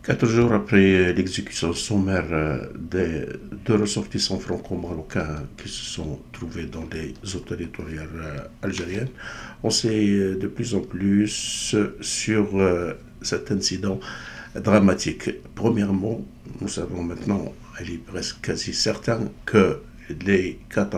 4 jours après l'exécution sommaire des deux ressortissants franco-marocains qui se sont trouvés dans les eaux territoriales algériennes, on sait de plus en plus sur cet incident dramatique. Premièrement, nous savons maintenant, il est presque quasi certain que les 4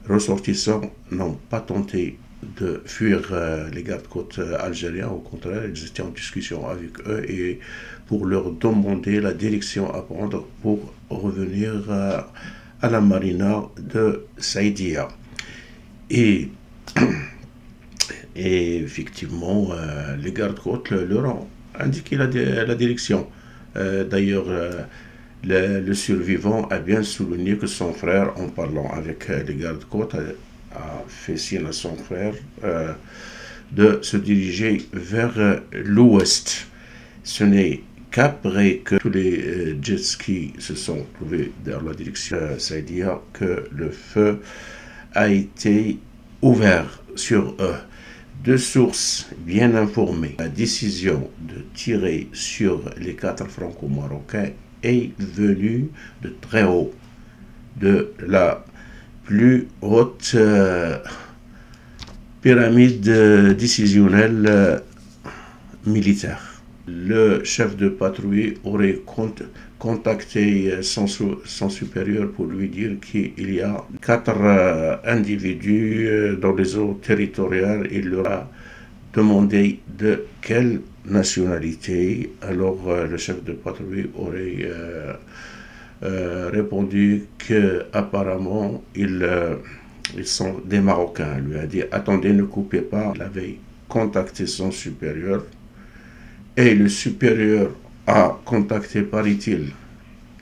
ressortissants n'ont pas tenté de fuir les gardes-côtes algériens. Au contraire, ils étaient en discussion avec eux et pour leur demander la direction à prendre pour revenir à la marina de Saïdia. Et, et effectivement, les gardes-côtes leur ont indiqué la direction. D'ailleurs, le survivant a bien souligné que son frère, en parlant avec les gardes-côtes, a fait signe à son frère de se diriger vers l'ouest. Ce n'est qu'après que tous les jet skis se sont trouvés dans la direction Saïdia que le feu a été ouvert sur eux. De sources bien informées, la décision de tirer sur les 4 franco-marocains est venue de très haut, de la plus haute pyramide décisionnelle militaire. Le chef de patrouille aurait contacté son supérieur pour lui dire qu'il y a 4 individus dans les eaux territoriales. Il leur a demandé de quelle nationalité. Alors le chef de patrouille aurait répondu qu'apparemment ils sont des Marocains. Il lui a dit attendez, ne coupez pas. Il avait contacté son supérieur et le supérieur a contacté, paraît-il,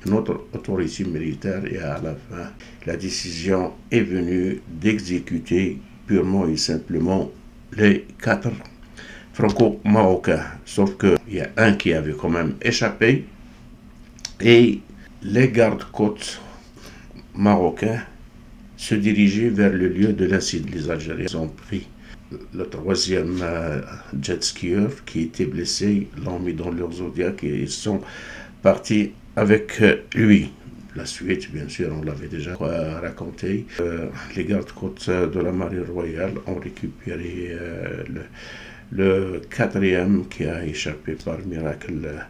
notre autorité militaire, et à la fin la décision est venue d'exécuter purement et simplement les 4 franco-marocains. Sauf qu'il y a un qui avait quand même échappé et les gardes-côtes marocains se dirigeaient vers le lieu de l'incident. Les Algériens ont pris le 3e jet skieur qui était blessé, l'ont mis dans leur Zodiac et ils sont partis avec lui. La suite, bien sûr, on l'avait déjà raconté. Les gardes-côtes de la Marine royale ont récupéré le 4e qui a échappé par miracle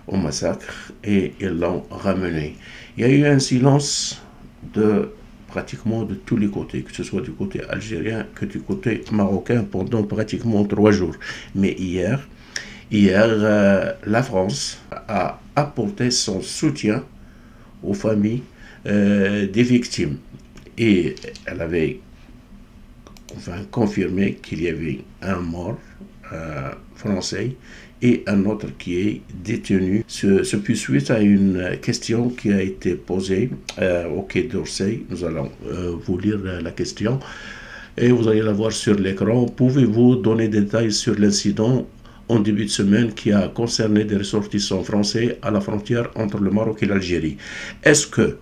au massacre et ils l'ont ramené. Il y a eu un silence pratiquement de tous les côtés, que ce soit du côté algérien que du côté marocain pendant pratiquement 3 jours. Mais hier, la France a apporté son soutien aux familles des victimes et elle avait confirmé qu'il y avait un mort français et un autre qui est détenu. Ce fut suite à une question qui a été posée au Quai d'Orsay. Nous allons vous lire la question et vous allez la voir sur l'écran. Pouvez-vous donner des détails sur l'incident en début de semaine qui a concerné des ressortissants français à la frontière entre le Maroc et l'Algérie? Est-ce que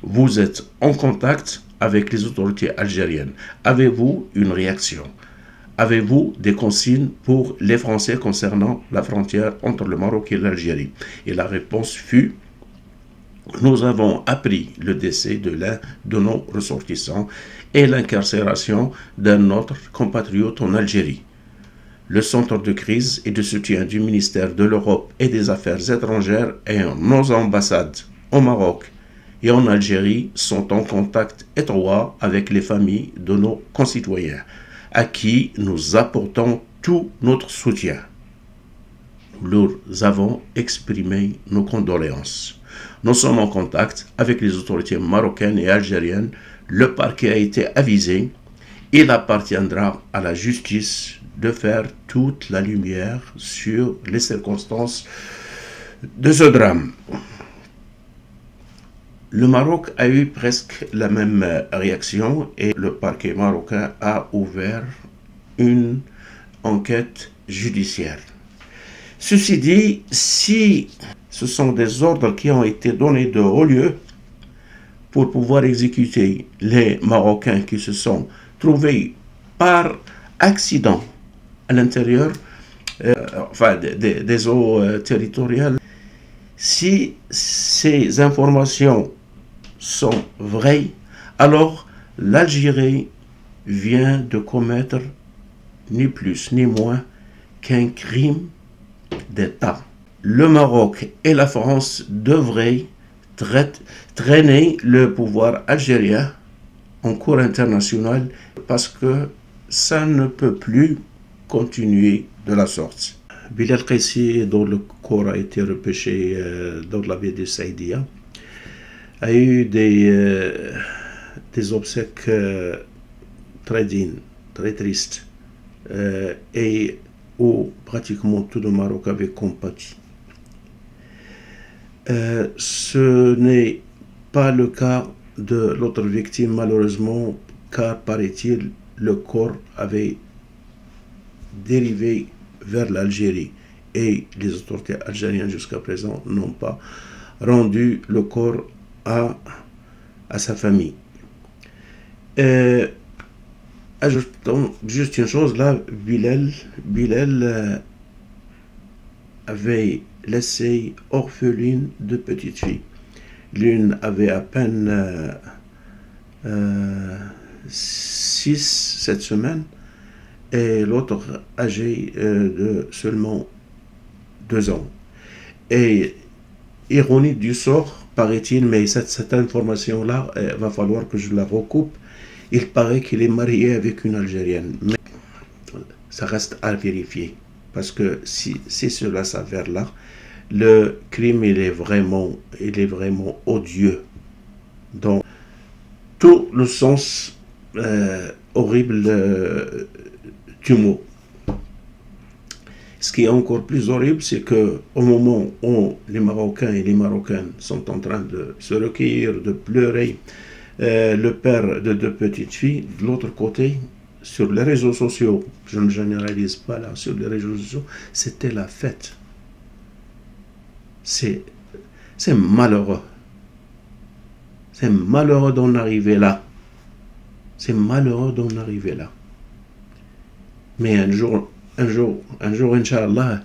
vous êtes en contact avec les autorités algériennes? Avez-vous une réaction? Avez-vous des consignes pour les Français concernant la frontière entre le Maroc et l'Algérie? Et la réponse fut: nous avons appris le décès de l'un de nos ressortissants et l'incarcération d'un autre compatriote en Algérie. Le centre de crise et de soutien du ministère de l'Europe et des Affaires étrangères et nos ambassades au Maroc et en Algérie sont en contact étroit avec les familles de nos concitoyens, à qui nous apportons tout notre soutien. Nous leur avons exprimé nos condoléances. Nous sommes en contact avec les autorités marocaines et algériennes. Le parquet a été avisé. Il appartiendra à la justice de faire toute la lumière sur les circonstances de ce drame. Le Maroc a eu presque la même réaction et le parquet marocain a ouvert une enquête judiciaire. Ceci dit, si ce sont des ordres qui ont été donnés de haut lieu pour pouvoir exécuter les Marocains qui se sont trouvés par accident à l'intérieur enfin des eaux territoriales. Si ces informations sont vraies, alors l'Algérie vient de commettre ni plus ni moins qu'un crime d'État. Le Maroc et la France devraient traîner le pouvoir algérien en cour internationale parce que ça ne peut plus continuer de la sorte. Bilal Qaissi, dont le corps a été repêché dans la baie de Saïdia, a eu des obsèques très dignes, très tristes, et où pratiquement tout le Maroc avait compati. Ce n'est pas le cas de l'autre victime, malheureusement, car, paraît-il, le corps avait dérivé vers l'Algérie et les autorités algériennes jusqu'à présent n'ont pas rendu le corps à sa famille. Ajoutons juste une chose là, Bilal avait laissé orpheline deux petites filles. L'une avait à peine 6-7 semaines et l'autre âgée de seulement 2 ans. Et ironie du sort, paraît-il, mais cette information-là, va falloir que je la recoupe. Il paraît qu'il est marié avec une Algérienne, mais ça reste à vérifier. Parce que si cela s'avère là, le crime il est vraiment odieux dans tout le sens horrible du mot. Ce qui est encore plus horrible, c'est que au moment où les Marocains et les Marocaines sont en train de se recueillir, de pleurer, le père de deux petites filles, de l'autre côté, sur les réseaux sociaux, je ne généralise pas là, sur les réseaux sociaux, c'était la fête. C'est malheureux. C'est malheureux d'en arriver là. C'est malheureux d'en arriver là. Mais un jour, Inch'Allah,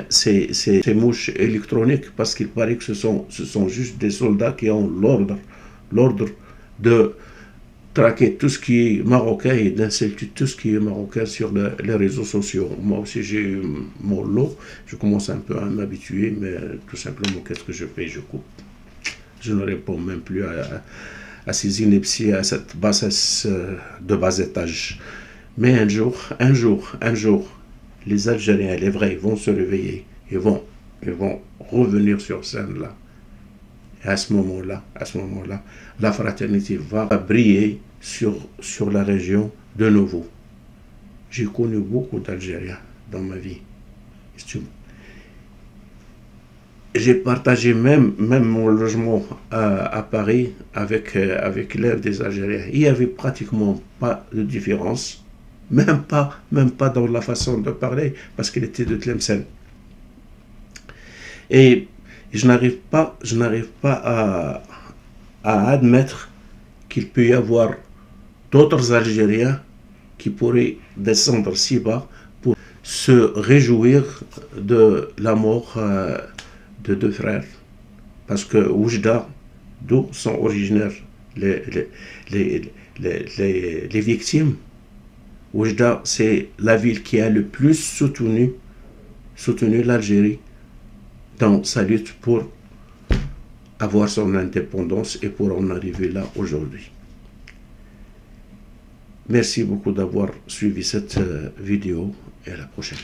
ces mouches électroniques, parce qu'il paraît que ce sont juste des soldats qui ont l'ordre de traquer tout ce qui est marocain et d'insulter tout ce qui est marocain sur les réseaux sociaux. Moi aussi j'ai eu mon lot, je commence un peu à m'habituer, mais tout simplement qu'est-ce que je fais, je coupe. Je ne réponds même plus à ces inepties, à cette bassesse de bas étage. Mais un jour, les Algériens, les vrais, vont se réveiller et vont revenir sur scène là. Et à ce moment-là, la fraternité va briller sur la région de nouveau. J'ai connu beaucoup d'Algériens dans ma vie. J'ai partagé même mon logement à Paris avec l'ère des Algériens. Il n'y avait pratiquement pas de différence, même pas dans la façon de parler, parce qu'il était de Tlemcen. Et je n'arrive pas à admettre qu'il peut y avoir d'autres Algériens qui pourraient descendre si bas pour se réjouir de la mort de deux frères. Parce que Oujda, d'où sont originaires les victimes, Oujda, c'est la ville qui a le plus soutenu l'Algérie dans sa lutte pour avoir son indépendance et pour en arriver là aujourd'hui. Merci beaucoup d'avoir suivi cette vidéo et à la prochaine.